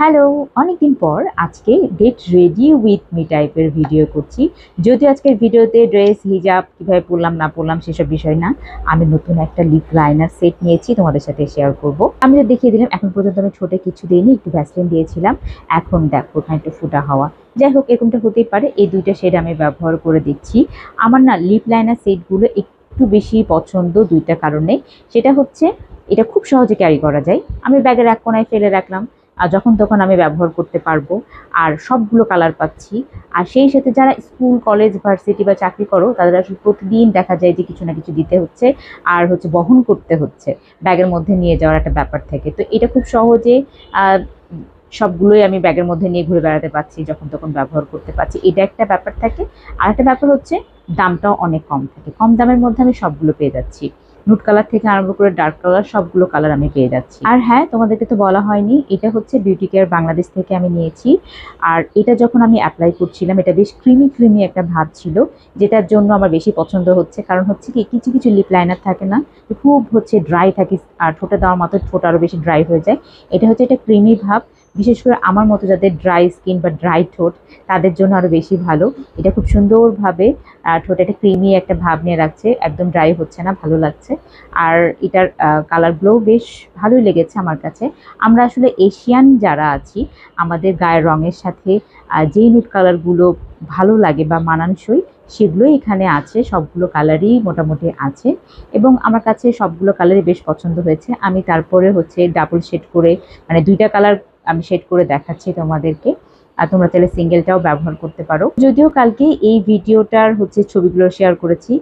Hello, অনেকদিন পর আজকে গেট রেডি উইথ মি টাইপের ভিডিও করছি। যদিও আজকের ভিডিওতে ড্রেস, হিজাব কিভাবে পরলাম না পরলাম সেসব বিষয় না। আমি নতুন একটা লিপ লাইনার সেট নিয়েছি, তোমাদের সাথে শেয়ার করব। আমি তো দেখিয়ে দিলাম, এখন পর্যন্ত আমি ঠোঁটে কিছু দিইনি, একটু ভ্যাসলিন দিয়েছিলাম। এখন দেখো ওখানে একটু ফুটা হাওয়া। যাই হোক, এরকমটা হতেই পারে। এই দুইটা শেড আমি ব্যবহার করে দিচ্ছি। আমার না লিপ লাইনার সেটগুলো একটু বেশি পছন্দ দুইটা কারণে। সেটা হচ্ছে এটা খুব সহজে ক্যারি করা যায়। আমি ব্যাগের এক কোনায় ফেলে রাখলাম, আর যখন তখন আমি ব্যবহার করতে পারবো। আর সবগুলো কালার পাচ্ছি। আর সেই সাথে যারা স্কুল, কলেজ, ভার্সিটি বা চাকরি করো, তাদের আসলে প্রতিদিন দেখা যায় যে কিছু না কিছু দিতে হচ্ছে, আর হচ্ছে বহন করতে হচ্ছে, ব্যাগের মধ্যে নিয়ে যাওয়ার একটা ব্যাপার থাকে। তো এটা খুব সহজে আহ, সবগুলোই আমি ব্যাগের মধ্যে নিয়ে ঘুরে বেড়াতে পারছি, যখন তখন ব্যবহার করতে পারছি, এটা একটা ব্যাপার থাকে। আর একটা ব্যাপার হচ্ছে দামটাও অনেক কম থাকে, কম দামের মধ্যে আমি সবগুলো পেয়ে যাচ্ছি। নুট কালার থেকে আরম্ভ করে ডার্ক কালার, সবগুলো কালার আমি পেয়ে যাচ্ছি। আর হ্যাঁ, তোমাদেরকে তো বলা হয়নি, এটা হচ্ছে বিউটি কেয়ার বাংলাদেশ থেকে আমি নিয়েছি। আর এটা যখন আমি অ্যাপ্লাই করছিলাম, এটা বেশ ক্রিমি ক্রিমি একটা ভাব ছিল, যেটার জন্য আমার বেশি পছন্দ হচ্ছে। কারণ হচ্ছে কি, কিছু কিছু লিপ লাইনার থাকে না, খুব হচ্ছে ড্রাই থাকে, আর ঠোঁটে দেওয়ার মাত্র ঠোঁট আরও বেশি ড্রাই হয়ে যায়। এটা হচ্ছে একটা ক্রিমি ভাব, বিশেষ করে আমার মতো যাদের ড্রাই স্কিন বা ড্রাই ঠোঁট, তাদের জন্য আরও বেশি ভালো। এটা খুব সুন্দরভাবে ঠোঁটে একটা ক্রিমি একটা ভাব নিয়ে রাখছে, একদম ড্রাই হচ্ছে না, ভালো লাগছে। আর এটার কালারগুলোও বেশ ভালোই লেগেছে আমার কাছে। আমরা আসলে এশিয়ান যারা আছি, আমাদের গায়ের রঙের সাথে যেই নুট কালারগুলো ভালো লাগে বা মানানসই, সেগুলোই এখানে আছে, সবগুলো কালারই মোটামুটি আছে। এবং আমার কাছে সবগুলো কালারই বেশ পছন্দ হয়েছে। আমি তারপরে হচ্ছে ডাবল শেড করে, মানে দুইটা কালার আমি শেড করে দেখাচ্ছি তোমাদেরকে। আর তোমরা চাইলে সিঙ্গেলটাও ব্যবহার করতে পারো। যদিও কালকে এই ভিডিওটার হচ্ছে ছবিগুলো শেয়ার করেছি,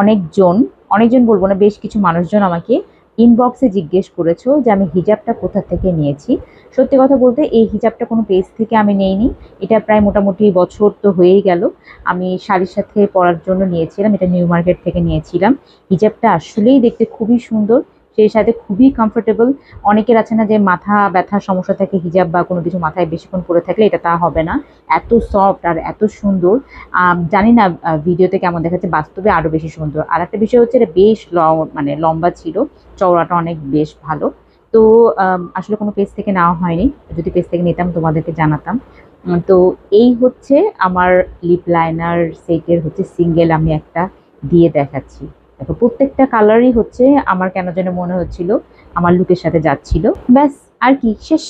অনেকজন, অনেকজন বলবো না, বেশ কিছু মানুষজন আমাকে ইনবক্সে জিজ্ঞেস করেছো যে আমি হিজাবটা কোথা থেকে নিয়েছি। সত্যি কথা বলতে, এই হিজাবটা কোনো পেজ থেকে আমি নেইনি। এটা প্রায় মোটামুটি বছর তো হয়েই গেল। আমি শাড়ির সাথে পরার জন্য নিয়েছিলাম, এটা নিউ মার্কেট থেকে নিয়েছিলাম। হিজাবটা আসলেই দেখতে খুবই সুন্দর, সেই সাথে খুবই কমফোর্টেবল। অনেকের আছে না যে মাথা ব্যথার সমস্যা থাকে, হিজাব বা কোনো কিছু মাথায় বেশিক্ষণ পরে থাকলে, এটা তা হবে না। এত সফট আর এত সুন্দর। জানি না ভিডিওতে কেমন দেখাচ্ছে, বাস্তবে আরো বেশি সুন্দর। আর একটা বিষয় হচ্ছে, এটা বেশ মানে লম্বা ছিল, চওড়াটা অনেক বেশ ভালো। তো আসলে কোনো পেজ থেকে নেওয়া হয়নি, যদি পেজ থেকে নিতাম তোমাদেরকে জানাতাম। তো এই হচ্ছে আমার লিপ লাইনার সেটের হচ্ছে সিঙ্গেল আমি একটা দিয়ে দেখাচ্ছি। দেখো, প্রত্যেকটা কালারই হচ্ছে আমার কেন যেন মনে হচ্ছিল আমার লুকের সাথে যাচ্ছিল। ব্যাস, আর কি, শেষ।